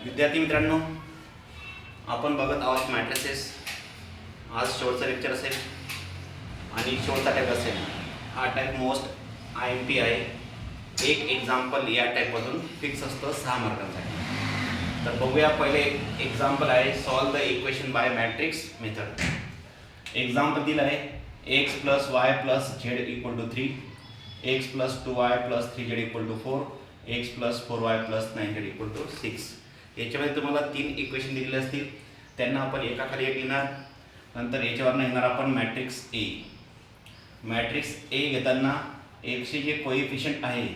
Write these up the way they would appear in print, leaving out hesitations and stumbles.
विद्यार्थी मित्रांनो, आपण बघत आहोत मॅट्रिसेस. आज शेवटचा लेक्चर असेल आणि शेवटचा टाईप असेल. हा टाईप मोस्ट IMP आहे. एक एक्झाम्पल या टाईपमधून फिक्स असतं 6 मार्कांसाठी. तर बघूया, पहिले एक्झाम्पल आहे solve the equation by matrix method. Example दिलं आहे x + y + z = 3, x + 2y + 3z = 4, x + 4y + 9z = 6. याच्यामध्ये तुम्हाला 3 इक्वेशन दिलेले असतील. त्यांना आपण एकाखाली एक लिहिणार. नंतर याच्यावरनं येणार आपण मॅट्रिक्स ए. मॅट्रिक्स ए घेताना एकशे जे कोइफिशियंट आहे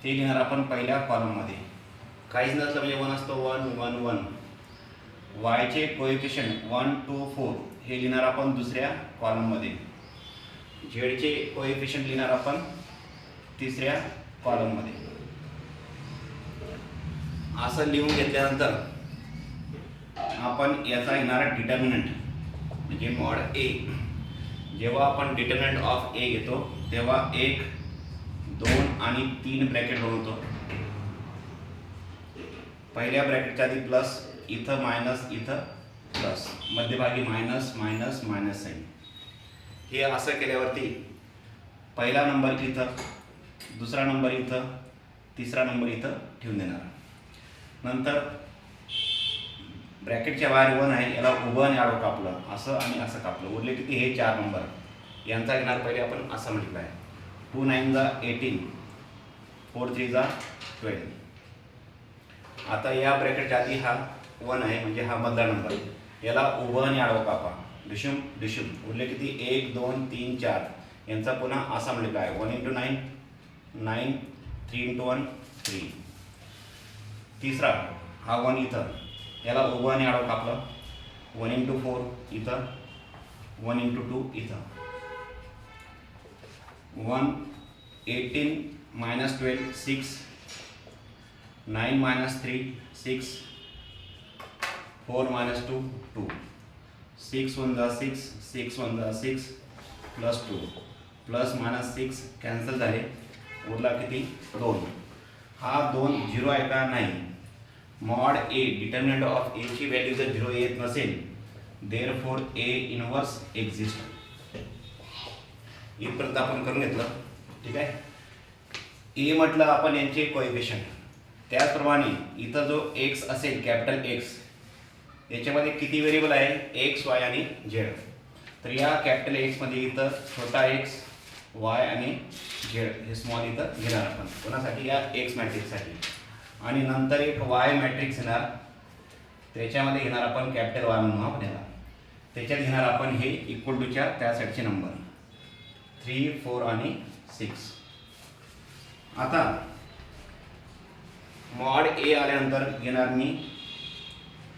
ते लिहिणार आपण पहिल्या कॉलममध्ये. काहीच नसलं म्हणजे 1 असतो, 1 1 1. वायचे कोइफिशियंट 1 2 4 हे लिहिणार आपण दुसऱ्या कॉलममध्ये. झेडचे कोइफिशियंट लिहिणार आपण तिसऱ्या कॉलममध्ये. असं लिहून घेतल्यानंतर आपण याचा येणारा डिटर्मिनंट म्हणजे मॉड ए. जेव्हा आपण डिटर्मिनंट ऑफ ए घेतो तेव्हा 1 2 आणि 3 ब्रॅकेट बनवतो. पहिल्या ब्रॅकेटच्या आधी प्लस, इथं मायनस, इथं प्लस, मध्यभागी मायनस मायनस मायनस साईन. हे असं केल्यावरती पहिला नंबर इथं, दुसरा नंबर इथं, तिसरा नंबर इथं ठेवून देणार. नंतर ब्रॅकेटच्या बाहेर 1 आहे, याला उभं आणि आडवं कापलं, असं आणि असं कापलं. उरले किती? हे 4 नंबर. यांचा घेणार पहिले आपण असं मल्टिप्लाय. 2 9 जा 18, 4 3 जा 12. आता या ब्रॅकेटच्या आधी हा 1 आहे म्हणजे हा मधला नंबर, याला उभं आणि आडवं कापा. डिशुम डिशुम. उरले किती? 1 2 3 4. यांचा पुन्हा असा मल्टिप्लाय. 1 × 9 9, 3 × 1 3. तिसरा हा 1 इथं, याला उभं आणि आडवं कापलं. 1 × 4 इथं, 1 × 2 इथं. 1 18 - 12 6, 9 - 3 6, 4 - 2 2, 6 1 जा 6, 6 1 जा 6 प्लस 2 प्लस मायनस 6 कॅन्सल झाले. उरला किती? 2. हा 2 0 आहे का? नाही. मॉड ए, डिटर्मिनंट ऑफ ए ची व्हॅल्यू जर 0 येत नसेल, देअरफॉर ए इनव्हर्स एक्झिस्ट. इथपर्यंत आपण करून घेतलं. ठीक आहे. ए म्हटलं आपण यांचे कोएफिशियंट. त्याचप्रमाणे इथं जो एक्स असेल, कॅपिटल एक्स, याच्यामध्ये किती व्हेरिएबल आहे? एक्स, वाय आणि झेड. तर या कॅपिटल एक्समध्ये इथं छोटा एक्स, वाय आणि झेड हे स्मॉल इथं घेणार आपण. कोणासाठी? या एक्स मॅट्रिक्ससाठी. आणि नंतर एक वाय मॅट्रिक्स येणार, त्याच्यामध्ये घेणार आपण कॅपिटल वाय म्हणून आपण येणार. त्याच्यात घेणार आपण हे इक्वल टूच्या त्या साईडचे नंबर 3 4 आणि 6. आता मॉड ए आल्यानंतर घेणार मी,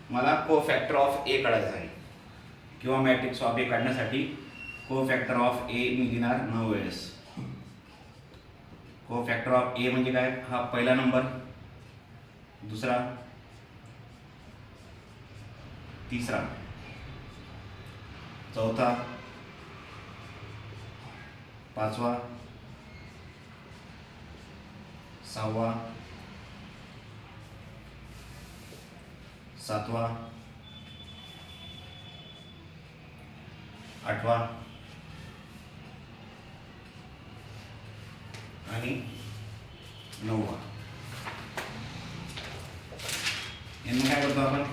मला को फॅक्टर ऑफ ए काढायचा आहे किंवा मॅट्रिक्स ऑफ ए काढण्यासाठी को फॅक्टर ऑफ ए मी घेणार 9 वेळेस. को फॅक्टर ऑफ ए म्हणजे काय? हा पहिला नंबर, दुसरा, तिसरा, चौथा, पाचवा, सहावा, सातवा, आठवा आणि 9वा. यांना काय करतो आपण?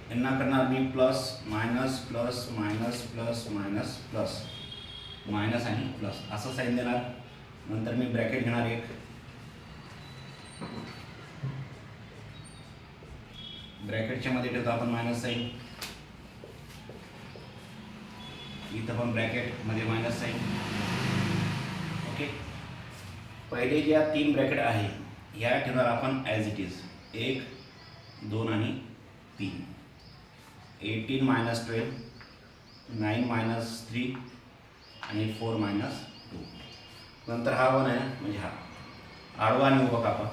यांना करणार मी plus minus plus minus plus minus plus minus आणि प्लस असं साईन देणार. नंतर मी ब्रॅकेट घेणार एक, ब्रॅकेटच्या मध्ये ठेवतो आपण मायनस साईन. इथं पण ब्रॅकेट मध्ये मायनस साईन. ओके. पहिले ज्या 3 ब्रॅकेट आहे ह्या ठेवणार आपण ॲज इट इज. 1 2 आणि 3. 18 - 12, 9 - 3 आणि 4 - 2. नंतर हा 1 आहे म्हणजे हा आडवा आणि उभा कापा.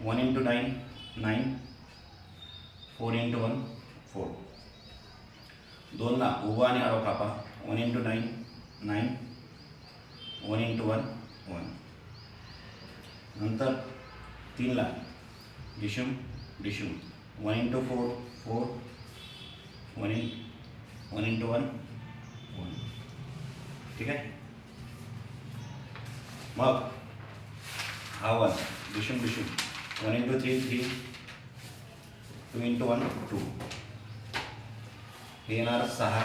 1 × 9 9, 4 × 1 4. 2ला उभा आणि आडवा कापा. 1 × 9 9, 1 × 1 1. नंतर 3ला डिशूम डिशूम 1 इंटू 4 4 1 इंटू 1 1. ठीक आहे. मग हा 1 डिशूम डिशूम 1 इंटू 3 3 2 इंटू 1 2. हे येणार 6,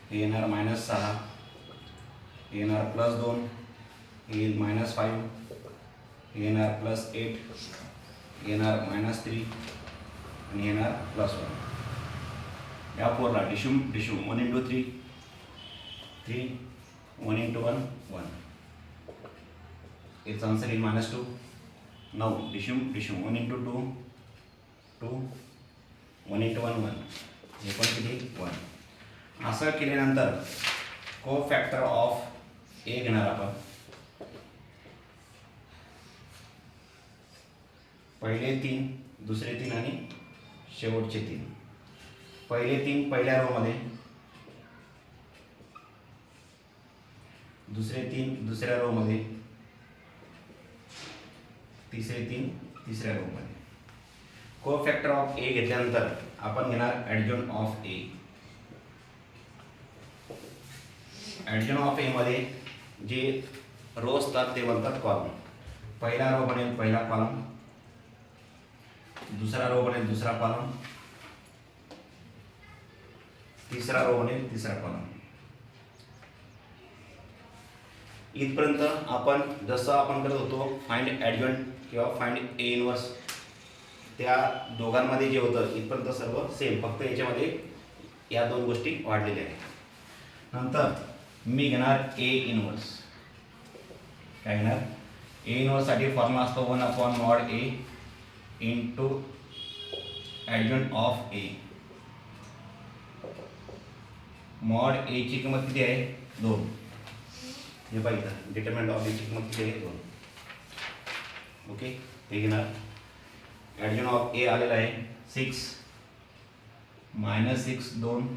हे येणार -6, हे येणार +2, हे येईल -5, हे येणार +8, हे येणार -3 आणि येणार +1. या 4ला डिशूम डिशूम 1 into 3 3 1 into 1 1. It's answer is -2. 9 डिशूम डिशूम 1 इंटू 2 2 1 इंटू 1 1. हे पण किती 1. असं केल्यानंतर को फॅक्टर ऑफ ए घेणार आपण. पहिले 3, दुसरे 3 आणि शेवटचे 3. पहिले 3 पहिल्या रोमध्ये, दुसरे 3 दुसऱ्या रोमध्ये, तिसरे 3 तिसऱ्या रोमध्ये. को फॅक्टर ऑफ ए घेतल्यानंतर आपण घेणार ॲडजॉइंट ऑफ ए. ॲडजॉइंट ऑफ ए मध्ये जे रो असतात ते बनतात कॉलम. पहिला रो बनेल पहिला कॉलम, दुसरा रो बनेल दुसरा कॉलम, तिसरा रो बनेल तिसरा कॉलम. इथपर्यंत आपण जसं आपण करत होतो फाइंड ॲडजॉइंट किंवा फाइंड ए इनवर्स, त्या दोघांमध्ये जे होतं इथपर्यंत सर्व सेम, फक्त याच्यामध्ये या 2 गोष्टी वाढलेल्या आहेत. नंतर मी घेणार ए इनवर्स. काय घेणार? ए इनवर्ससाठी फॉर्म्युला असतो 1/mod A into adjoint of A. Mod A ची किंमत किती आहे 2. हे पाहिजे डिटरमिनंट ऑफ ए ची किंमत किती आहे 2. ओके, हे घेणार. ॲडजॉइंट ऑफ ए आलेला आहे 6 -6 2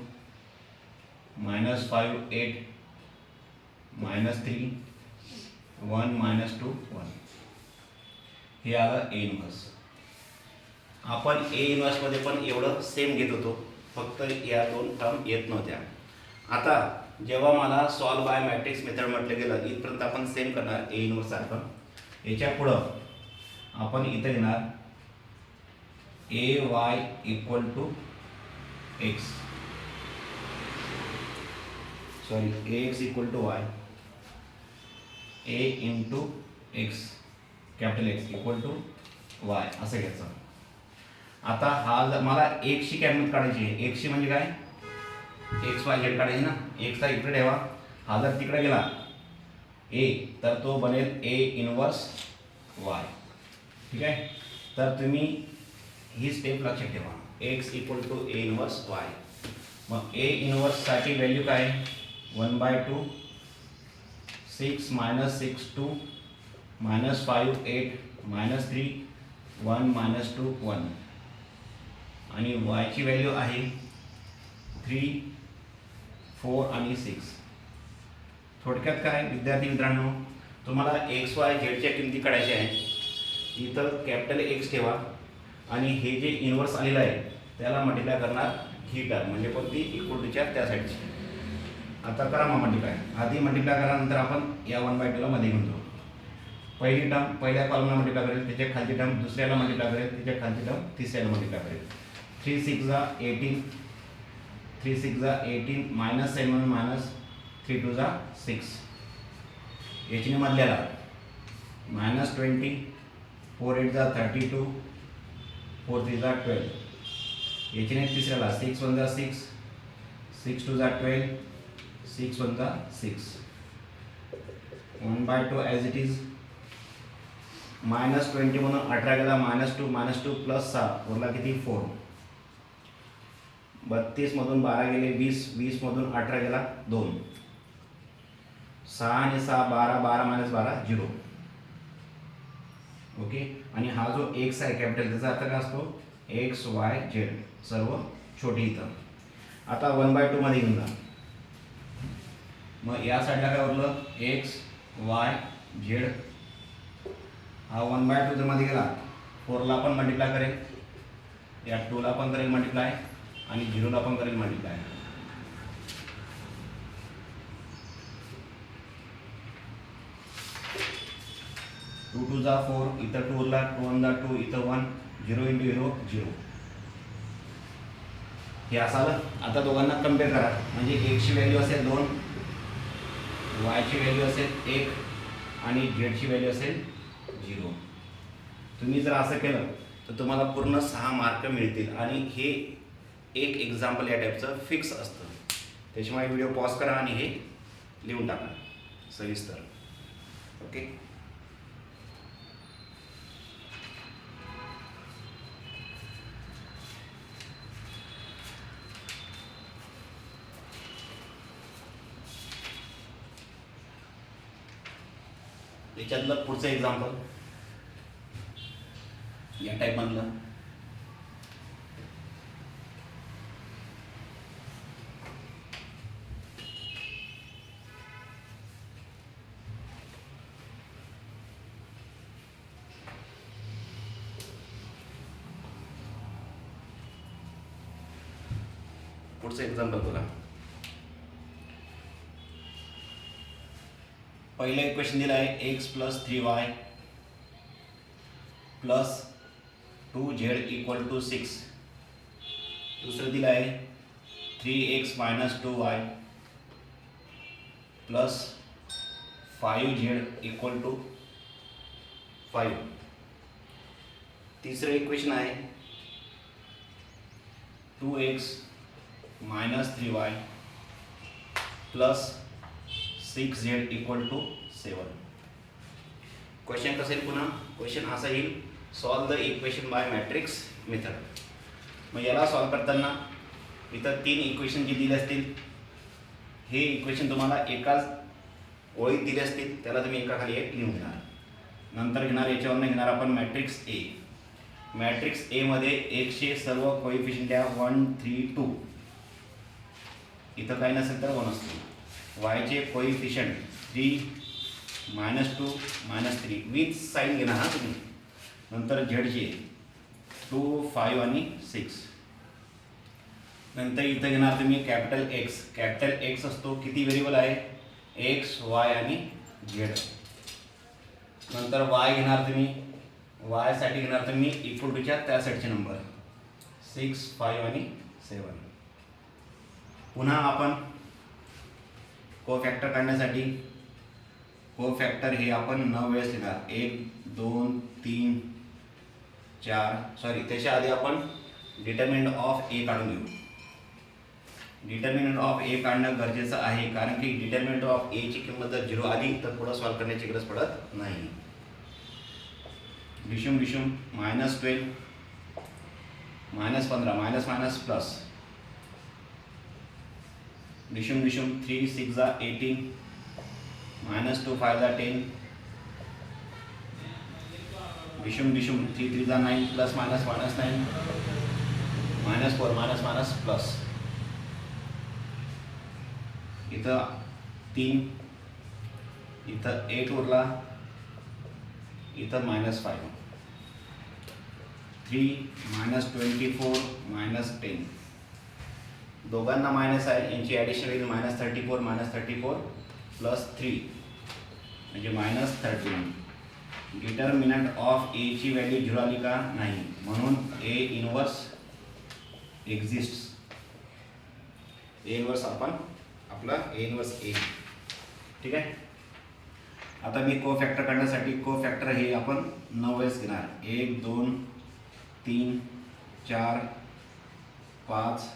-5 8 -3 1 -2 1. हे आलं ए इनवर्स. आपण ए इनवर्समध्ये पण एवढं सेम घेत होतो, फक्त या 2 टर्म येत नव्हत्या. आता जेव्हा मला सॉल्व बाय मॅट्रिक्स मेथड म्हटलं गेलं, इथपर्यंत आपण सेम करणार ए इनवर्स सारखं. याच्या पुढं आपण इथं घेणार A Y equal to X, sorry A X equal to Y, A into X capital X equal to Y असं घ्यायचं. आता हा मला एक्सची किंमत काढायची आहे. एक्सची म्हणजे काय? एक्स वाय झेड काढायची ना. एक्सला इकडे ठेवा, हा जर तिकडे गेला ए तर तो बनेल ए इनवर्स वाय. ठीक आहे, तर तुम्ही ही स्टेप लक्षात ठेवा. X equal to a inverse y. मग ए इनवर्ससाठी व्हॅल्यू काय? 1/2 6 -6 2 -5 8 -3 1 -2 1. आणि वायची व्हॅल्यू आहे 3 4 आणि 6. थोडक्यात काय विद्यार्थी मित्रांनो, तुम्हाला एक्स वाय झेडच्या किमती काढायच्या आहेत. इथं कॅपिटल एक्स ठेवा आणि हे जे इनवर्स आलेलं आहे त्याला मल्टिप्लाय करणार ही टर्म, म्हणजे कोणती इक्वल टूच्या त्या साईडची. आता करा मग मल्टिप्लाय. आधी मल्टिप्लाय करा, आपण या 1/2ला मध्ये घेऊन जाऊ. पहिली टर्म पहिल्या कॉलमला मल्टिप्लाय करेल, त्याच्या खालची टर्म दुसऱ्याला मल्टिप्लाय करेल, त्याच्या खालची टर्म तिसऱ्याला मल्टिप्लाय करेल. 3 6 18 3 6 18 -7 -3 2 6. याची मधल्याला -20 4 8 32 4 3 12. याची तिसऱ्याला 6 1 6 6 2 12 6 1 6. 1/2 ॲज इट इज. -20 म्हणून 18 गेला -2 -2 +7 उरला किती 4. 32 मधून 12 गेले 20 20 मधून 18 गेला 2. 6 आणि 6 12 12 -12 0. ओके, आणि हा जो एक्स आहे कॅपिटल त्याचा अर्थ काय असतो? एक्स वाय झेड सर्व छोटी इथं. आता 1/2 मध्ये घेऊन जा. मग या साईडला काय उरलं? X Y Z. हा 1/2 जर मध्ये गेला 4ला पण मल्टिप्लाय करेल, या 2ला पण करेल मल्टिप्लाय आणि 0ला पण करेल मल्टिप्लाय. 2 2 जा 4, इथं 2 उरला, 2 1 जा 2, इथं 1, 0 × 0 0. हे असं आलं. आता दोघांना कम्पेअर करा, म्हणजे एक्सची व्हॅल्यू असेल 2, वायची व्हॅल्यू असेल 1 आणि झेडची व्हॅल्यू असेल 0. तुम्ही जर असं केलं तर तुम्हाला पूर्ण 6 मार्क मिळतील आणि हे एक एक्झाम्पल या टाईपचं फिक्स असतं. त्याच्यामुळे व्हिडिओ पॉज करा आणि हे लिहून टाका सविस्तर. ओके. याच्यातलं पुढचं एक्झाम्पल या टाईपमधलं. पुढचं एक्झाम्पल बघा. पहिलं इक्वेशन दिलं आहे x + 3y + 2z = 6. दुसरं दिलं आहे 3x - 2y + 5z = 5. तिसरं इक्वेशन आहे 2x - 3y + 6z = 7. क्वेश्चन कसं येईल पुन्हा? क्वेश्चन असा येईल, solve the equation by matrix method. मग याला सॉल्व करताना इथं 3 इक्वेशन जे दिले असतील, हे इक्वेशन तुम्हाला एकाच ओळीत दिले असतील, त्याला तुम्ही एकाखाली एक लिहून घेणार. नंतर घेणार याच्यावरनं घेणार आपण मॅट्रिक्स ए. मॅट्रिक्स ए मध्ये एक्सचे सर्व कोइफिशियंट द्या 1 3 2. इथं काही नसेल तर 1 असतो. वायचे कोइफिशियंट 3 -2 -3 विथ साईन घेणार हा तुम्ही. नंतर झेडचे 2 5 आणि 6. नंतर इथं घेणार तुम्ही कॅपिटल एक्स. कॅपिटल एक्स असतो, किती व्हेरिएबल आहे? एक्स, वाय आणि झेड. नंतर वाय घेणार तुम्ही, वायसाठी घेणार तुम्ही इक्वल टूच्या त्या साईडचे नंबर 6 5 आणि 7. पुन्हा आपण कोफॅक्टर काढण्यासाठी कोफॅक्टर हे आपण 9 वेळेस लिहिणार. 1 2 3 4 सॉरी त्याच्या आधी आपण डिटर्मिनंट ऑफ ए काढून घेऊ. डिटर्मिनंट ऑफ ए काढणं गरजेचं आहे, कारण की डिटर्मिनंट ऑफ ए ची किंमत जर 0 आली तर पुढं सॉल्व करण्याची गरज पडत नाही. डिशुम डिशुम -12 -15 मायनस मायनस प्लस. डिशुम डिशुम 3 6 जा 18 -2 5 जा 10. डिशुम डिशुम 3 3 जा 9 plus minus minus 9 -4 minus minus plus. इथं 3, इथं 8 उरला, इथं -5. 3 -24 -10. दोघांना मायनस आहे, यांची ॲडिशन होईल -34 -34 प्लस 3 म्हणजे -13. डिटर्मिनंट ऑफ ए ची व्हॅल्यू 0 आली का? नाही, म्हणून ए इनवर्स एक्झिस्ट्स. ए इनवर्स आपण आपला ए इनवर्स ए. ठीक आहे. आता मी कोफॅक्टर काढण्यासाठी कोफॅक्टर हे आपण 9 वेळेस घेणार. 1 2 3 4 5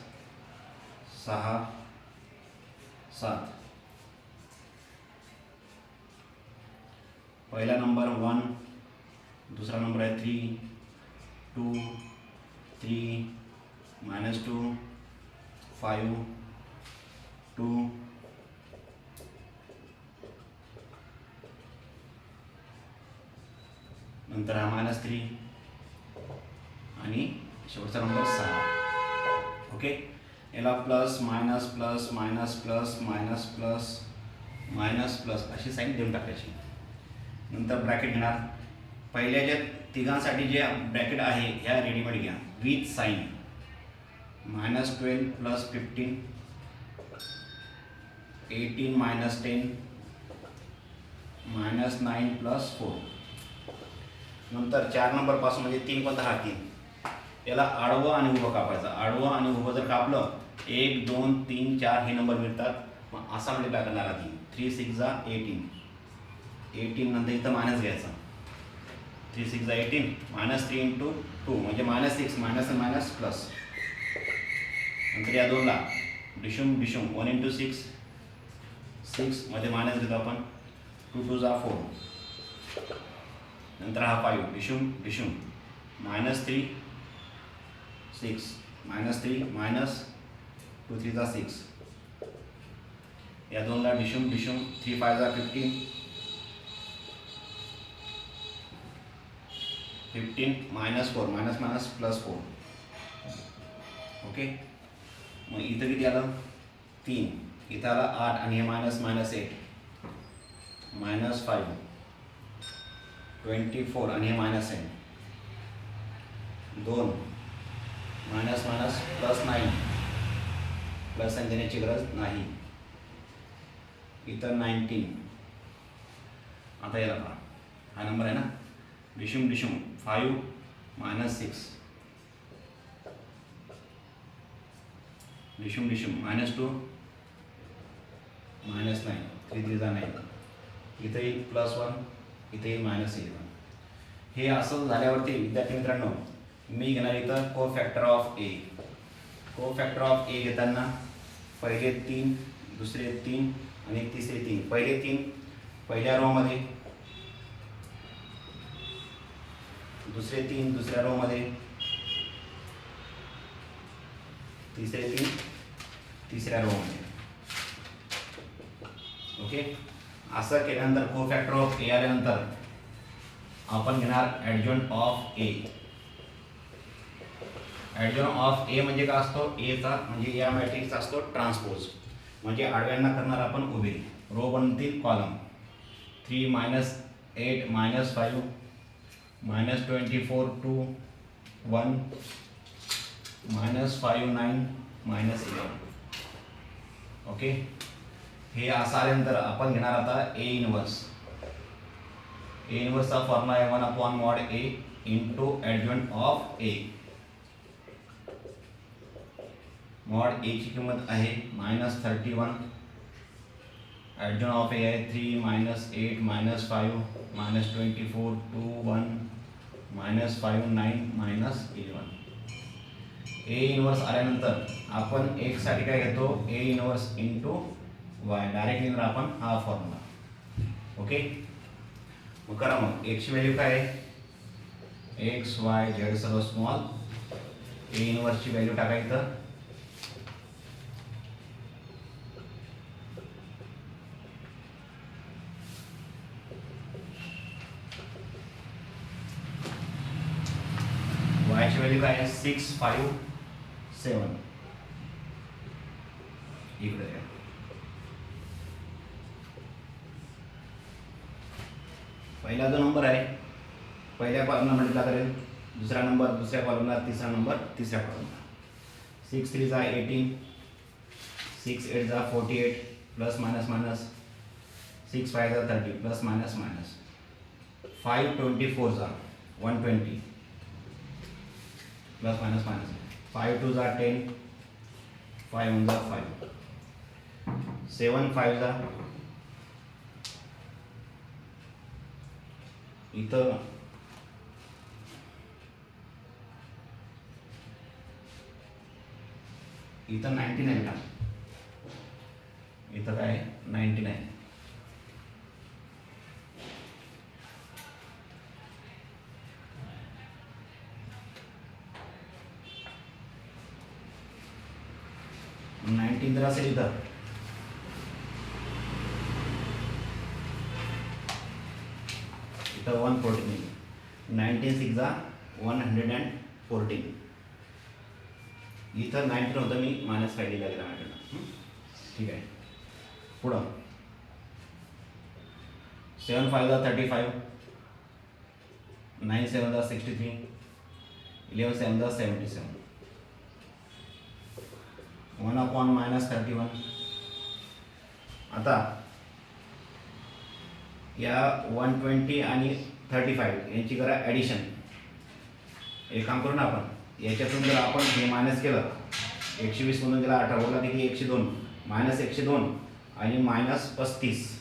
6 7. पहिला नंबर 1, दुसरा नंबर आहे 3 2 3 -2 5 2 नंतर हा -3 आणि शेवटचा नंबर 6. ओके. याला plus minus plus minus plus minus plus minus plus अशी साईन देऊन टाकायची. नंतर ब्रॅकेट घेणार. पहिल्या ज्या तिघांसाठी जे ब्रॅकेट आहे ह्या रेडीमेड घ्या विथ साईन. -12 + 15, 18 - 10, -9 + 4. नंतर 4 नंबरपासून म्हणजे 3 कोणता हा 3, याला आडवं आणि उभं कापायचं. आडवं आणि उभं जर कापलं 1 2 3 4 हे नंबर मिळतात. मग असा मल्टिप्लाय करणार आधी. 3 6 = 18. 18 नंतर इथं मायनस घ्यायचा. 3 6 = 18 -3 × 2 म्हणजे -6 मायनस आणि मायनस प्लस. नंतर या दोनला डिशुम 1 × 6 6 मध्ये मायनस घेतो आपण. 2 2 = 4. नंतर हा 5 डिशुम -3 6 -3 -2 3 = 6. या दोनला डिशुम 3 5 = 15 -4 मायनस प्लस 4. ओके. मग इथं किती आलं 3, इथं आला 8 आणि हे -8 -5 24 आणि हे -8 2 -9 प्लस आणि देण्याची गरज नाही. इथं 19. आता याला पहा, हा नंबर आहे ना डिशुम 5 -6 डिशुम -2 -9 3 3 = 9. इथं येईल +1, इथे येईल -11. हे असं झाल्यावरती विद्यार्थी मित्रांनो मी घेणार इथं को-फॅक्टर ऑफ ए. को-फॅक्टर ऑफ ए घेताना पहिले 3, दुसरे 3 आणि तिसरे 3. पहिले 3 पहिल्या रोमध्ये, दुसरे 3 दुसऱ्या रोमध्ये, तिसरे 3 तिसऱ्या रोमध्ये. ओके. असं केल्यानंतर को-फॅक्टर ऑफ ए आल्यानंतर आपण घेणार ॲडजॉइंट ऑफ ए. ॲडजॉइंट ऑफ ए म्हणजे काय असतो, एचा म्हणजे या मॅट्रिक्सचा असतो ट्रान्सपोज. म्हणजे आडव्यांना करणार आपण उभे. रो बनतील कॉलम. 3 - 8 - 5 -24 2 1 -5 9 -11. ओके. हे असं आल्यानंतर आपण घेणार आता ए इनवर्स. ए इनवर्सचा फॉर्म्युला आहे 1/mod A × adjoint of A. Mod A ची किंमत आहे -31. ॲडजॉइंट ऑफ ए आहे 3 - 8 - 5 -24 2 1 -5 9 -11. ए इनवर्स आल्यानंतर आपण x साठी काय घेतो, ए इनवर्स × y. डायरेक्ट लिहिणार आपण हा फॉर्म्युला. ओके. मग करा. मग x ची व्हॅल्यू काय आहे, x y z सर्व स्मॉल. ए इनवर्सची व्हॅल्यू टाकायचं. y ची व्हॅल्यू काय आहे 6 5 7. इकडे पहिला जो नंबर आहे पहिल्या कॉलमला मल्टिप्लाय करेल, दुसरा नंबर दुसऱ्या कॉलमला, तिसरा नंबर तिसऱ्या कॉलमला. 6 3 = 18, 6 8 = 48 plus minus minus, 6 5 = 30 plus minus minus, 5 24 = 120 plus minus minus, 5 2 = 10, 5 1 = 5, 7 5 = इथं इथं 99 का, इथं काय 99. जर असेल इथं इथं 114, 19 6 = 114. इथं 19 होतं, मी -5 दिला गेला माझ्याकडं. ठीक आहे. पुढं 7 5 = 35, 9 7 63, 11 7 77, 1/-31. आता या 120 आणि 35 यांची करा ॲडिशन. एक काम करू ना आपण, याच्यातून जर आपण हे मायनस केलं, 120 मधून गेला 18 बोला किती 102, मायनस 102 आणि मायनस 35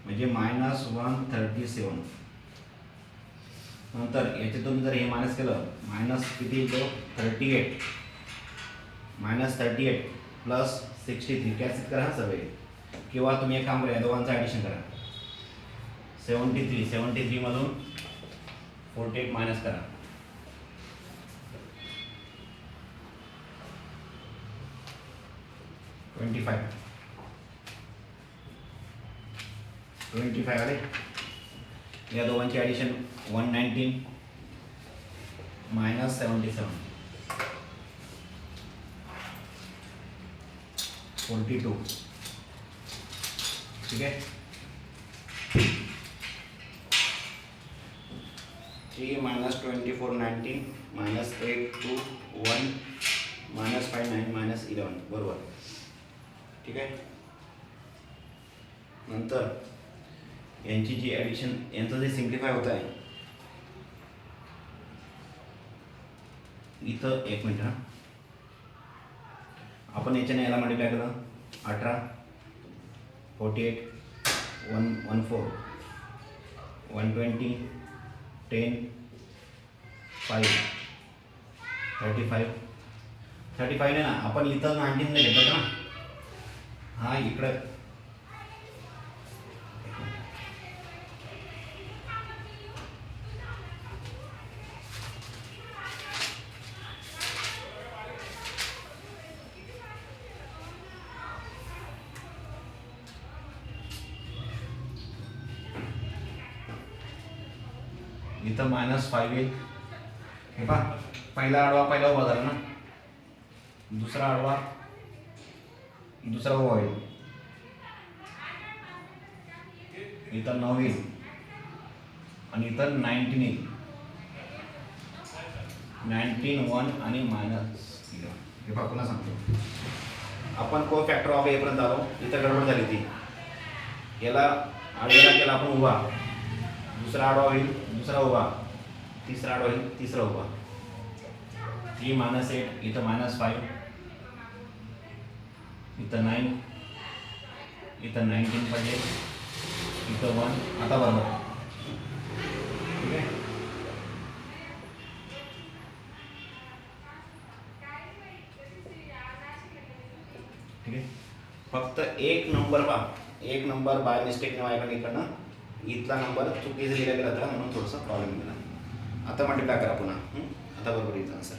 म्हणजे -137. नंतर याच्यातून जर हे मायनस केलं, मायनस किती येतो 38, -38 प्लस 63 कॅन्सल करा सगळे, किंवा तुम्ही एक काम करा दोघांचं ॲडिशन करा. 73 मधून 48 मायनस करा, 25 आले. या दोघांची ॲडिशन 119 -77 42. ठीक आहे. 3 -24 90 -8 2 1 -5 9 -11 बरोबर. ठीक आहे. नंतर यांची जी ॲडिशन, यांचं जे सिम्प्लिफाय होत आहे इथं, एक मिनिट हां, आपण याच्याने याला मल्टिप्लाय केलं 18 48 114 120 10 5 35 ने ना आपण इथं 19 ने घेतलं ना. हा इकडं इथं -5 येईल. हे पहा, पहिला आडवा पहिला उभा झाला ना, दुसरा आडवा दुसरा उभा होईल. इथं 9 येईल आणि इथं 19 येईल. 19 1 आणि -11. हे पहा पुन्हा सांगतो, आपण को फॅक्टर ऑफ येपर्यंत आलो. इथं गडबड झाली ती, याला आडव्याला केला आपण उभा, दुसरा आडवा होईल दुसरा उभा, तिसरा आडवा होईल तिसरा उभा. 3 -8 इथं -5, इथं 9, इथं 19 पडले, इथं 1. आता बरोबर. ठीक आहे. ठीक आहे. फक्त एक नंबर पहा, एक नंबर बाय मिस्टेकने माझ्याकडे इकडनं इथला नंबर चुकीचा लिहिला गेला होता म्हणून थोडासा प्रॉब्लेम गेला. आता मल्टिप्लाय करा पुन्हा. आता बरोबर येईल आन्सर.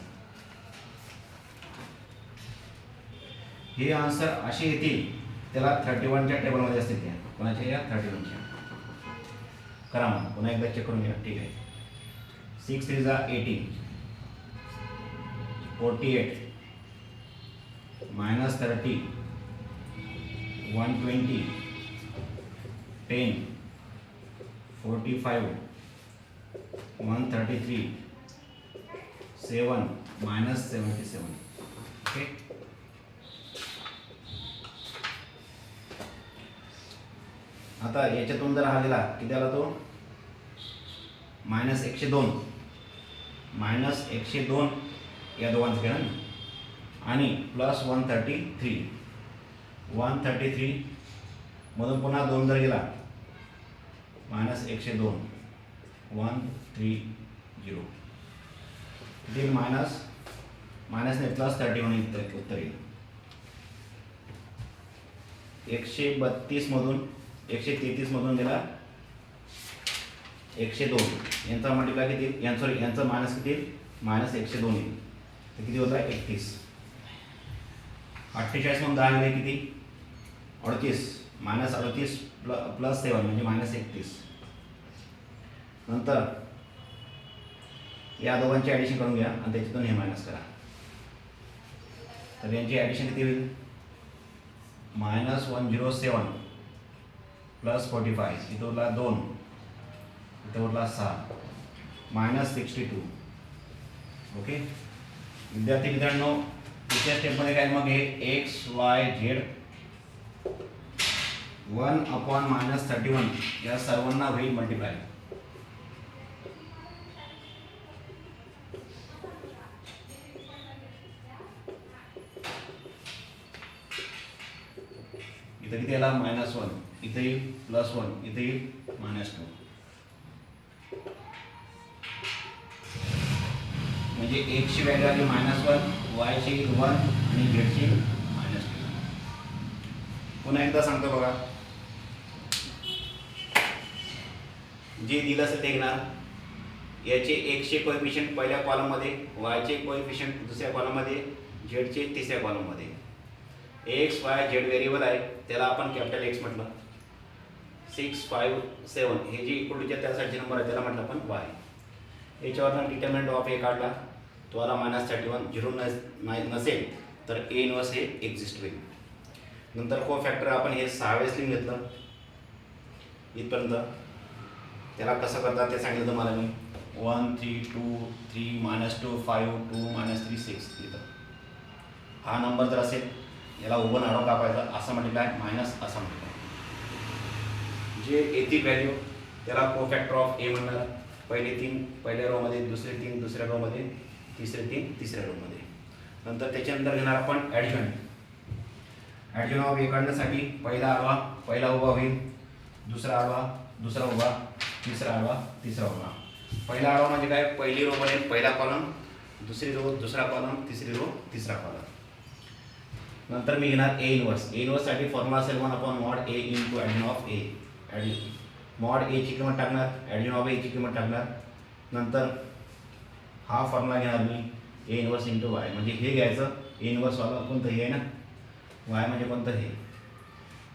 हे आन्सर असे येतील, त्याला 31च्या टेबलमध्ये असतील. त्या कोणाच्या या 31च्या करा मग पुन्हा एकदा चेक करून घ्या. ठीक आहे. 6 3 18 48 -30 120 10 45 133 7 -77. ओके. आता याच्यातून जर हा गेला किती आला तो -102 या दोघांचं केलं ना, आणि प्लस 133 मधून पुन्हा 2 जर गेला -102 130 किती मायनस नाही प्लस 31 उत्तर येईल. 132 मधून 133 मधून गेला 102, यांचा मल्टिप्लाय किती, यांचं मायनस किती -102 येईल. तर किती होता 31. 48 मधून 10 गेले किती 38, -38 प्लस 7 म्हणजे -31. नंतर या दोघांची ॲडिशन करून घ्या आणि त्याच्यातून हे मायनस करा. तर यांची ॲडिशन किती होईल -107 प्लस 45, इथं उरला 2, इथं उरला 6, -62. ओके विद्यार्थी मित्रांनो, दुसऱ्या स्टेपमध्ये काय मग हे एक्स वाय झेड 1/-31 या सर्वांना होईल मल्टिप्लाय. इथं किती आला -1, इथे येईल +1, इथे येईल -2. म्हणजे एक्सची व्हॅल्यू आली -1, वायची 1 आणि झेडची -2. पुन्हा एकदा सांगतो बघा, जे दिलं असेल ते घेणार. याचे एक्सचे कोएफिशियंट पहिल्या कॉलममध्ये, वायचे कोएफिशियंट दुसऱ्या कॉलममध्ये, झेडचे तिसऱ्या कॉलममध्ये. एक्स वाय झेड व्हेरिएबल आहे, त्याला आपण कॅपिटल एक्स म्हटलं. 6, 5, 7 हे जे इक्वल टूच्या त्यासाठी नंबर आहे त्याला म्हटलं आपण वाय. याच्यावरनं डिटर्मिनंट ऑफ ए काढला, तो आला -31. 0 नसेल तर ए इनवर्स हे एक्झिस्ट होईल. नंतर को फॅक्टर आपण हे 6 वेळेस लिहून घेतलं इथपर्यंत. त्याला कसं करतात ते सांगितलं तुम्हाला मी. 1, 3, 2, 3, -2, 5, 2, -3, 6 इथं. हा नंबर जर असेल याला उभं नाडो कापायचा, असं मल्टिप्लाय मायनस असं मल्टिप्लाय. जे येतील व्हॅल्यू त्याला को फॅक्टर ऑफ ए म्हणणार. पहिले 3 पहिल्या रोमध्ये, दुसरे 3 दुसऱ्या रोमध्ये, तिसरे 3 तिसऱ्या रोमध्ये. नंतर त्याच्यानंतर घेणार आपण ॲडिशन. ॲडिशन ऑफ ए काढण्यासाठी पहिला उभा होईल, दुसरा आडवा, दुसरा उभा, तिसरा आडवा, तिसरा उभा. पहिला आडवा म्हणजे काय, पहिली रो बनेल पहिला कॉलम, दुसरी रो दुसरा कॉलम, तिसरी रो तिसरा कॉलम. नंतर मी घेणार ए इनवर्स. ए इनवर्ससाठी फॉर्म्युला असेल 1/mod a into addition of A. Mod A ची किंमत टाकणार, ॲडिशन ऑफ ए ची किंमत टाकणार. नंतर हा फॉर्म्युला घेणार मी, ए इनवर्स इंटू वाय. म्हणजे हे घ्यायचं ए इनवर्सवाला कोणतं हे आहे ना, वाय म्हणजे कोणतं हे.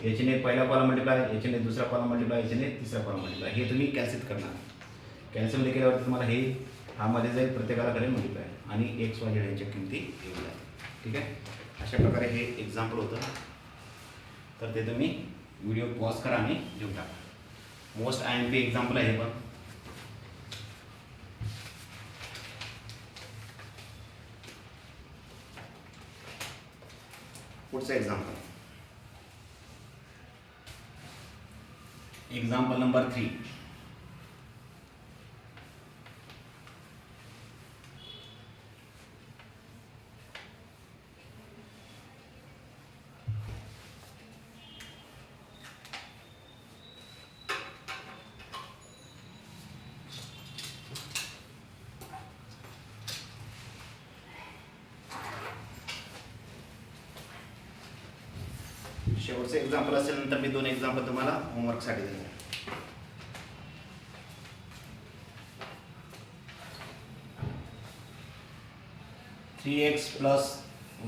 याच्याने पहिला कॉलम मल्टिप्लाय, याच्याने दुसरा कॉलम मल्टिप्लाय, याच्याने तिसरा कॉलम मल्टिप्लाय. हे तुम्ही कॅल्सिट करणार. कॅल्सियम केल्यावरती तुम्हाला हे हा मध्ये जाईल, प्रत्येकाला करेल मल्टिप्लाय आणि एक्स वाय झेड यांच्या किमती येऊन जाईल. ठीक आहे, अशा प्रकारे हे एक्झाम्पल होतं. तर ते तुम्ही व्हिडिओ पॉज करा आणि लिहून टाका. मोस्ट IMP एक्झाम्पल आहे हे पण. पुढचं एक्झाम्पल, एक्झाम्पल नंबर 3. शेवटचं एक्झाम्पल असेल, नंतर मी 2 एक्झाम्पल तुम्हाला होमवर्कसाठी देणार. (3x +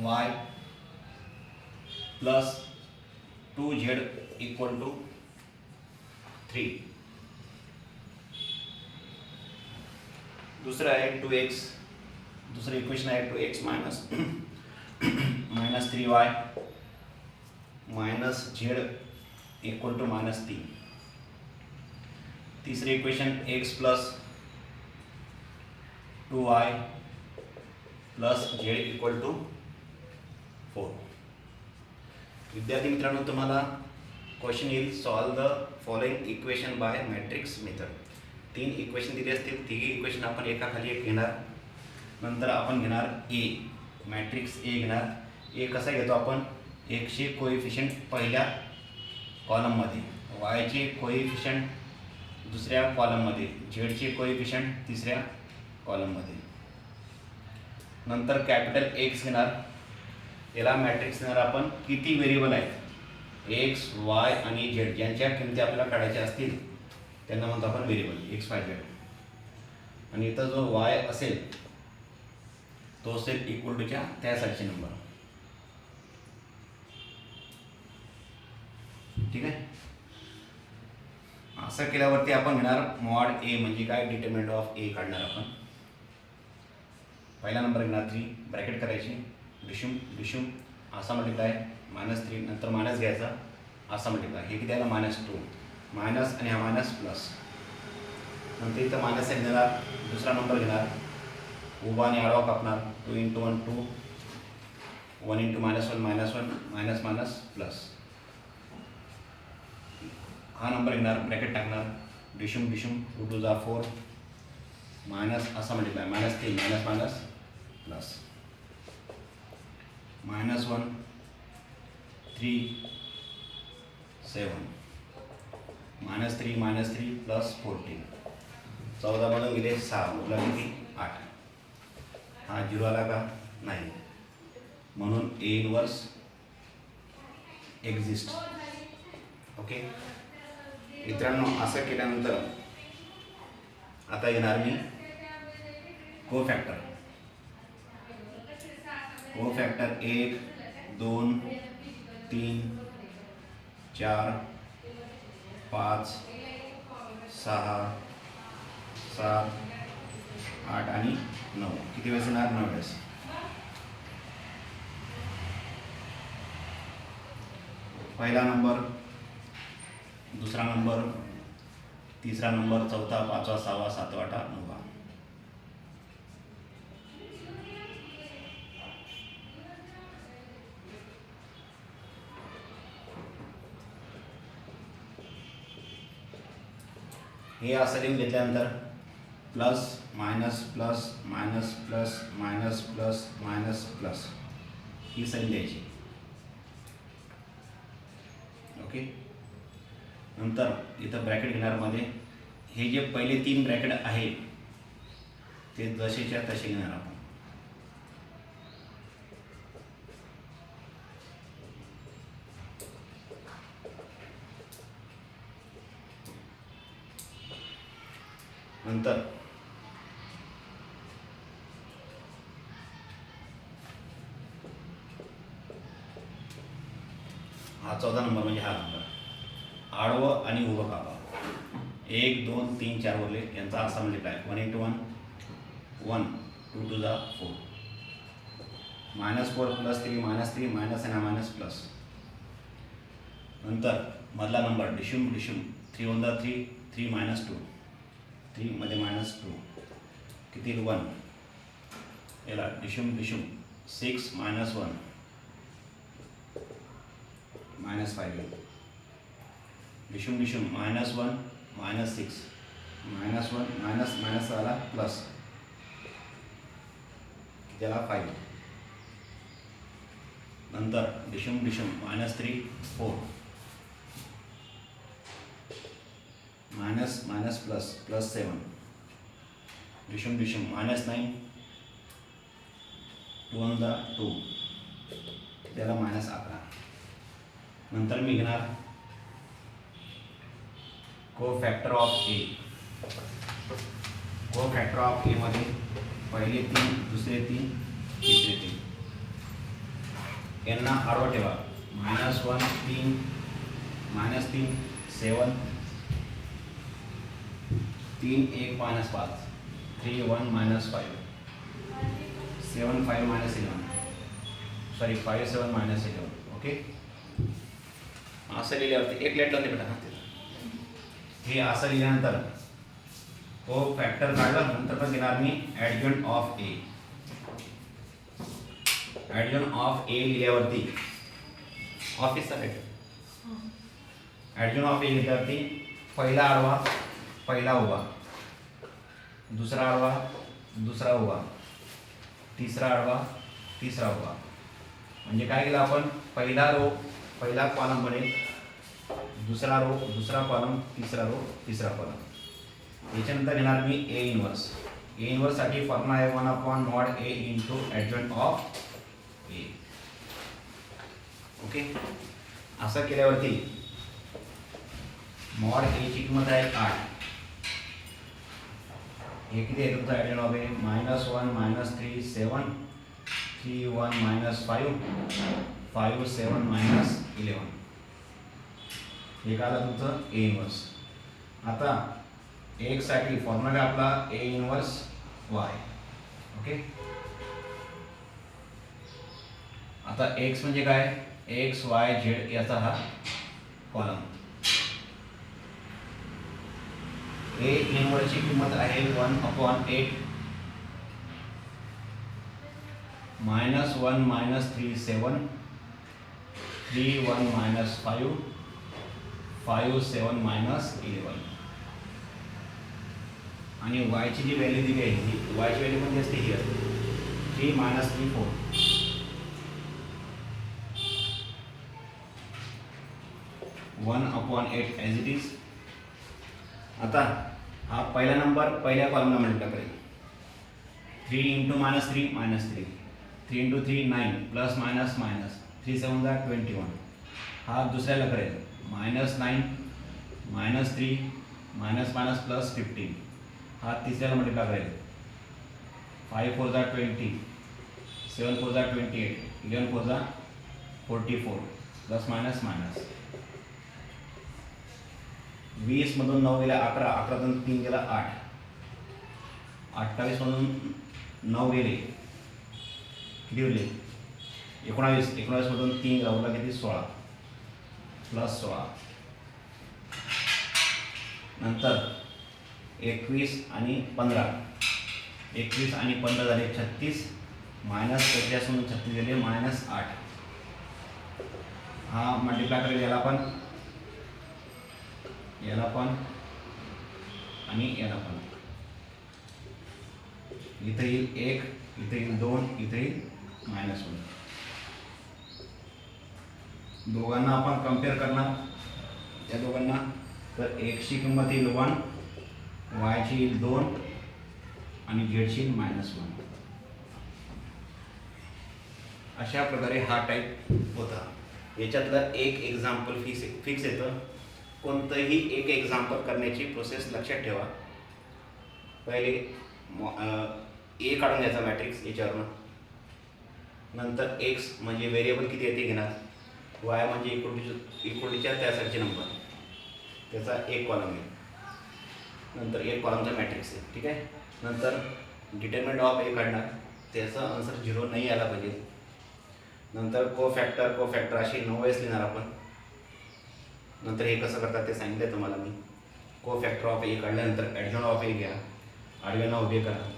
y + 2z = 3). दुसरं आहे 2x, दुसरं इक्वेशन आहे 2x - -3y -z = -3. तीसरे इक्वेशन x + 2y + z = 4. विद्यार्थी मित्रांनो, तुम्हाला क्वेश्चन येईल, solve the following equation by matrix method. 3 equation दिले असतील, तिघी इक्वेशन आपण एकाखाली एक घेणार. नंतर आपण घेणार ए, मॅट्रिक्स ए घेणार. ए कसा घेतो आपण, एक्सचे कोएफिशियंट पहिल्या कॉलममध्ये, वायचे कोएफिशियंट दुसऱ्या कॉलममध्ये, झेडचे कोएफिशियंट तिसऱ्या कॉलममध्ये. नंतर कॅपिटल एक्स घेणार. याला मॅट्रिक्स घेणार आपण. किती व्हेरिएबल आहेत, एक्स वाय आणि झेड, ज्यांच्या किमती आपल्याला काढायच्या असतील त्यांना म्हणतो आपण व्हेरिएबल, एक्स वाय झेड. आणि इथं जो वाय असेल तो असेल इक्वल टूच्या त्यासाठी नंबर. ठीक आहे, असं केल्यावरती आपण घेणार मॉड ए म्हणजे काय, डिटर्मिनंट ऑफ ए काढणार आपण. पहिला नंबर घेणार 3, ब्रॅकेट करायची, डिशूम असा मल्टिप्लाय -3, नंतर मायनस घ्यायचा असा मल्टिप्लाय. हे किती आलं -2, मायनस आणि हा मायनस प्लस. नंतर इथं मायनस साईन देणार, दुसरा नंबर घेणार, उभा आणि आडवा कापणार, 2 × 1 2, 1 × -1 -1 मायनस मायनस प्लस. हा नंबर घेणार, ब्रॅकेट टाकणार, डिशुम डिशुम 2 2 जा 4 मायनस असा multiply -3 minus minus plus -1 3 7 -3 plus 14 14 मधून गेले 6 उरला किती 8. हा 0 आला का नाही, म्हणून A इनवर्स एक्झिस्ट. ओके मित्रांनो, असं केल्यानंतर आता येणार मी कोफॅक्टर. कोफॅक्टर 1 2 3 4 5 6 7 8 आणि 9. किती वेळेस येणार 9 वेळेस. पहिला नंबर, दुसरा नंबर, तिसरा नंबर, चौथा, पाचवा, सहावा, सातवा, आठवा, नववा. हे असं लिहून घेतल्यानंतर plus minus plus minus plus minus plus minus plus ही साईन द्यायची. ओके नंतर इथं ब्रॅकेट घेणार मध्ये. हे जे पहिले 3 ब्रॅकेट आहे ते जसेच्या तसे घेणार आपण. नंतर हा 14 नंबर म्हणजे हा नंबर आडवं आणि उभं कापा. 1 2 3 4 उरले, यांचा असा मल्टिप्लाय 1 × 1 1 2 2 जा 4 -4 + 3 -3 मायनस आणि मायनस प्लस. नंतर मधला नंबर डिशुम डिशुम 3 1 जा 3 3 -2 3 मध्ये -2 किती 1. याला डिशुम डिशुम 6 -1 -5 डिशुम डिशुम -1 -6 -1 मायनस मायनस आला प्लस त्याला 5. नंतर डिशुम डिशुम -3 4 मायनस मायनस प्लस प्लस 7 डिशुम डिशुम -9 2 1 जा 2 त्याला -11. नंतर मी घेणार कोफॅक्टर ऑफ ए. कोफॅक्टर ऑफ ए मध्ये पहिले 3 दुसरे 3 तिसरे 3 यांना आडवा ठेवा. -1 3 -3 7 3 1 -5 3 1 -5 7 5 -11 सॉरी 5 7 -11. ओके असं लिहिल्यावरती एक लेट लावते बेटा. हे असं लिहिल्यानंतर कोफॅक्टर काढलं. नंतर पण घेणार मी ॲडजंट ऑफ ए. ॲडजंट ऑफ ए लिहिल्यावरती ऑफिसचा भेट ॲडजंट ऑफ ए लिहिल्यावरती पहिला आडवा पहिला उभा, दुसरा आडवा दुसरा उभा, तिसरा आडवा तिसरा उभा. म्हणजे काय केलं आपण, पहिला रो पहिला कॉलम बनेल, दुसरा रो दुसरा कॉलम, तिसरा रो तिसरा कॉलम. याच्यानंतर घेणार मी ए इनवर्स. ए इनवर्ससाठी फॉर्म्युला आहे 1/mod A into adjoint of A. Okay असं केल्यावरती मॉड ए ची किंमत आहे 8. हे किती आहे तुमचा ॲडजंट ऑफ ए -1 -3 7 3 1 -5 5 7 -11. हे आलं तुमचं ए इनवर्स. आता एक्स साठी फॉर्म्युला आपला ए इनवर्स वाय. ओके आता एक्स म्हणजे काय, एक्स वाय झेड याचा हा कॉलम. ए इनवर्सची किंमत आहे 1/8 -1 -3 7 3 1 -5 5 7 -11 आणि वायची जी व्हॅल्यू दिली आहे ती वायची व्हॅल्यू कोणती असते ही असते 3 -3 4 1/8 ॲज इट इज. आता हा पहिला नंबर पहिल्या कॉलमला मल्टिप्लाय करेल 3 × -3 -3 3 × 3 9 प्लस मायनस मायनस 3 7 21. हा दुसऱ्याला करेल -9 -3 मायनस मायनस प्लस 15. हा तिसऱ्याला मल्टिप्लाय करेल 5 4 20 7 4 28 11 4 44 प्लस मायनस मायनस 20 मधून 9 गेला 11 11 मधून 3 गेला 8 28 मधून 9 गेले किती उरले 19 19 मधून 3 गेला उरला किती 16 प्लस 16. नंतर 21 आणि 15 21 आणि 15 झाले 36 मायनस 50 मधून 36 गेले -8. हा मल्टिप्लाय करेल याला पण आणि याला पण. इथे येईल 1 इथे येईल 2 इथे येईल -1. दोघांना आपण कम्पेअर करणार त्या दोघांना. तर एक्सची किंमत येईल 1 वायची येईल 2 आणि झेडची येईल -1. अशा प्रकारे हा टाईप होता. याच्यातलं एक एक्झाम्पल फिक्स येतं. कोणतंही एक एक्झाम्पल करण्याची प्रोसेस लक्षात ठेवा. पहिले ए काढून घ्यायचा मॅट्रिक्स याच्यावरनं. नंतर एक्स म्हणजे व्हेरिएबल किती आहे ते घेणार. वाय म्हणजे इक्वलिटीच्या त्या साईडचे नंबर त्याचा एक कॉलम आहे. नंतर एक कॉलमचा मॅट्रिक्स आहे. ठीक आहे. नंतर डिटर्मिनंट ऑफ ए काढणार त्याचा आन्सर 0 नाही आला पाहिजे. नंतर को फॅक्टर अशी 9 वेळेस लिहिणार आपण. नंतर हे कसं करतात ते सांगितलं तुम्हाला मी. को फॅक्टर ऑफ ए काढल्यानंतर ॲडिशन ऑफ ए घ्या आडव्याला उभे करा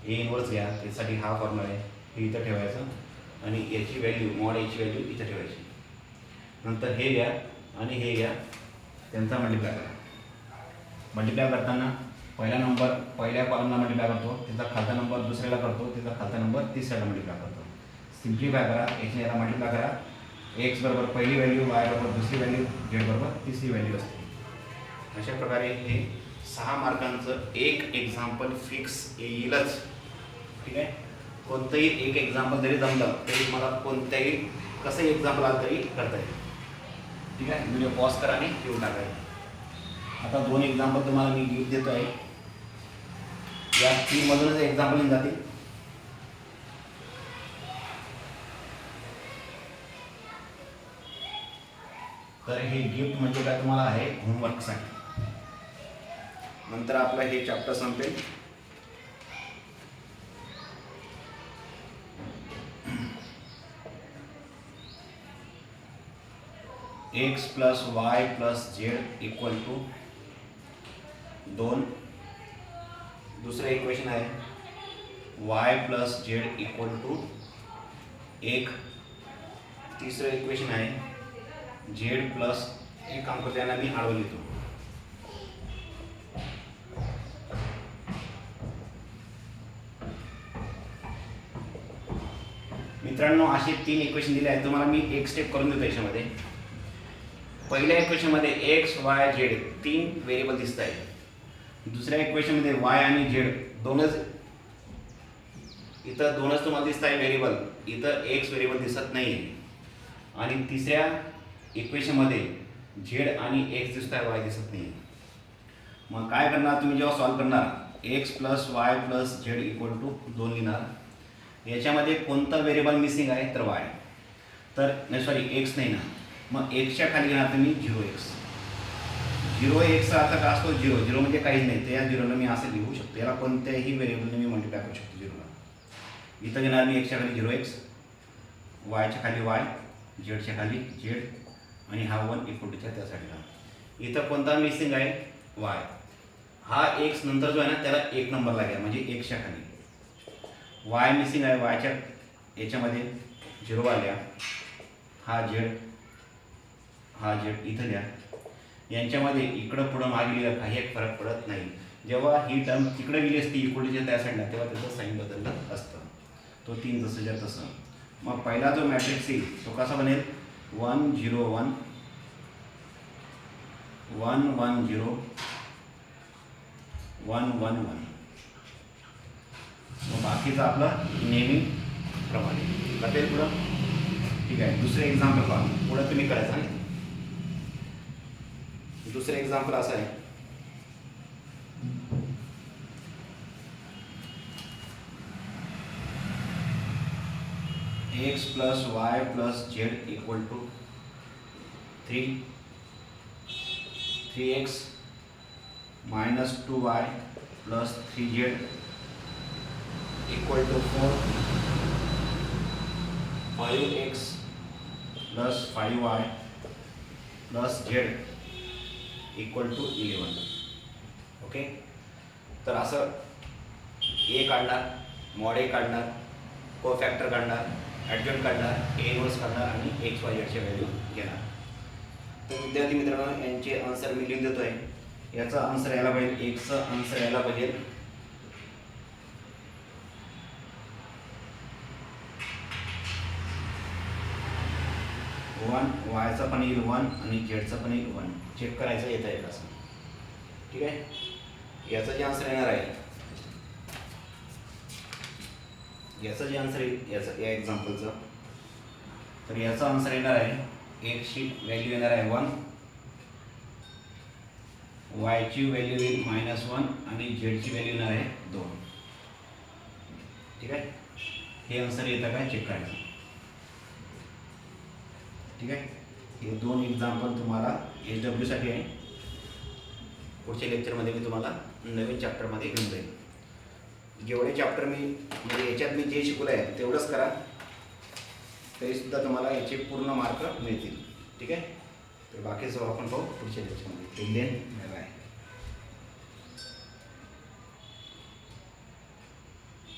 ए इनवर्स घ्या त्यासाठी हा फॉर्म्युला आहे हे इथं ठेवायचं आणि याची व्हॅल्यू मॉड एची व्हॅल्यू इथं ठेवायची. नंतर हे घ्या आणि हे घ्या त्यांचा मल्टिप्लाय करा. मल्टिप्लाय करताना पहिला नंबर पहिल्या कॉलमला मल्टिप्लाय करतो त्याचा खालचा नंबर दुसऱ्याला करतो त्याचा खालचा नंबर तिसऱ्याला मल्टिप्लाय करतो. सिम्प्लिफाय करा याची याला मल्टिप्लाय करा. एक्स बरोबर पहिली व्हॅल्यू वाय बरोबर दुसरी व्हॅल्यू झेड बरोबर तिसरी व्हॅल्यू असते. अशा प्रकारे हे 6 मार्कांचं एक एक्झाम्पल फिक्स येईलच. ठीक आहे. कोणतंही एक एक्झाम्पल जरी जमलं तरी मला कोणत्याही कसंही एक्झाम्पल आलं तरी करता येईल. ठीक आहे. व्हिडिओ पॉज करा आणि लिहून टाकायचं. आता 2 एक्झाम्पल तुम्हाला मी गिफ्ट देतो आहे. या 3 मधूनच एक्झाम्पल येऊन जातील. तर हे गिफ्ट म्हणजे काय तुम्हाला आहे होमवर्कसाठी. नंतर आपलं हे चॅप्टर संपेल. X plus y plus z equal to 2. दुसरं इक्वेशन आहे y plus z equal to 1. तिसरं इक्वेशन आहे झेड प्लस एक अंक त्यांना मी आडवं लिहितो. मित्रांनो असे 3 इक्वेशन दिले आहेत. तुम्हाला मी एक स्टेप करून देतो याच्यामध्ये. पहिल्या इक्वेशनमध्ये एक्स वाय झेड 3 व्हेरिएबल दिसत आहेत. दुसऱ्या इक्वेशनमध्ये वाय आणि झेड दोनच इथं तुम्हाला दिसत आहे व्हेरिएबल. इथं एक्स व्हेरिएबल दिसत नाही आहे. आणि तिसऱ्या इक्वेशनमध्ये झेड आणि एक्स दिसत आहे वाय दिसत नाही. मग काय करणार तुम्ही जेव्हा सॉल्व करणार x plus y plus z equal to 2 लिहिणार. याच्यामध्ये कोणता व्हेरिएबल मिसिंग आहे तर वाय. तर नाही सॉरी एक्स नाही ना. मग एक्सच्या खाली घेणार तुम्ही 0x. 0xचा अर्थ काय असतो 0 म्हणजे काहीच नाही. तर या 0ला मी असं लिहू शकतो. याला कोणत्याही व्हेरिएबलने मी मल्टिप्लाय करू शकतो 0ला. इथं घेणार मी एक्सच्या खाली 0x वायच्या खाली वाय झेडच्या खाली झेड आणि हा 1 इक्वल टूच्या त्या साईडला. इथं कोणता मिसिंग आहे वाय. हा एक्स नंतर जो आहे ना त्याला 1 नंबरला घ्या, म्हणजे 1च्या खाली. वाय मिसिंग आहे, वायच्या याच्यामध्ये 0 आल्या. हा झेड, हा झेड इथं द्या. यांच्यामध्ये इकडं पुढं मागे लिहिलं काही एक फरक पडत नाही. जेव्हा ही टर्म तिकडे गेली असती इक्वलिटीच्या त्या साईडला, तेव्हा त्याचं साईन बदललं असतं. तो 3 जसंच्या तसं. मग पहिला जो मॅट्रिक्स येईल तो कसा बनेल? 1 0 1 1 1 0 1 1 1. मग बाकीचं आपलं नेहमीप्रमाणे कळेल पुढं. ठीक आहे. दुसरे एक्झाम्पल पहा, पुढं तुम्ही करायचं नाही. दुसरे एक्झाम्पल असं आहे, x plus y plus z equal to 3x minus 2y plus 3z equal to 4, 5x plus 5y plus z equal to 11. Okay. तर असं ए काढणार, मॉड ए काढणार, को फॅक्टर काढणार, ॲडजॉइंट काढणार, ए इन्व्हर्स काढणार आणि एक्स वाय झेडच्या व्हॅल्यू घेणार. तर विद्यार्थी मित्रांनो यांचे आन्सर मी लिहून देतो आहे. याचा आन्सर यायला पाहिजे, एक्सचा आन्सर यायला पाहिजे 1, वायचा पण येईल 1 आणि झेडचा पण येईल 1. चेक करायचं येतं आहे कसं. ठीक आहे. याचा जे आन्सर येणार आहे, याचा जे आन्सर येईल याचं या एक्झाम्पलचं, तर याचा आन्सर येणार आहे, एक्सची व्हॅल्यू येणार आहे 1, वायची व्हॅल्यू येईल -1 आणि झेडची व्हॅल्यू येणार आहे 2. ठीक आहे. हे आन्सर येतं का चेक करायचं. ठीक आहे. हे 2 एक्झाम्पल तुम्हाला HW साठी आहे. पुढच्या लेक्चरमध्ये मी तुम्हाला नवीन चॅप्टरमध्ये घेऊन जाईल. जेवढे चॅप्टर मी म्हणजे याच्यात मी जे शिकवलं आहे तेवढंच करा, तरीसुद्धा तुम्हाला याचे पूर्ण मार्क मिळतील. ठीक आहे. तर बाकीचं आपण पाहू पुढच्या लेक्चरमध्ये. Bye bye.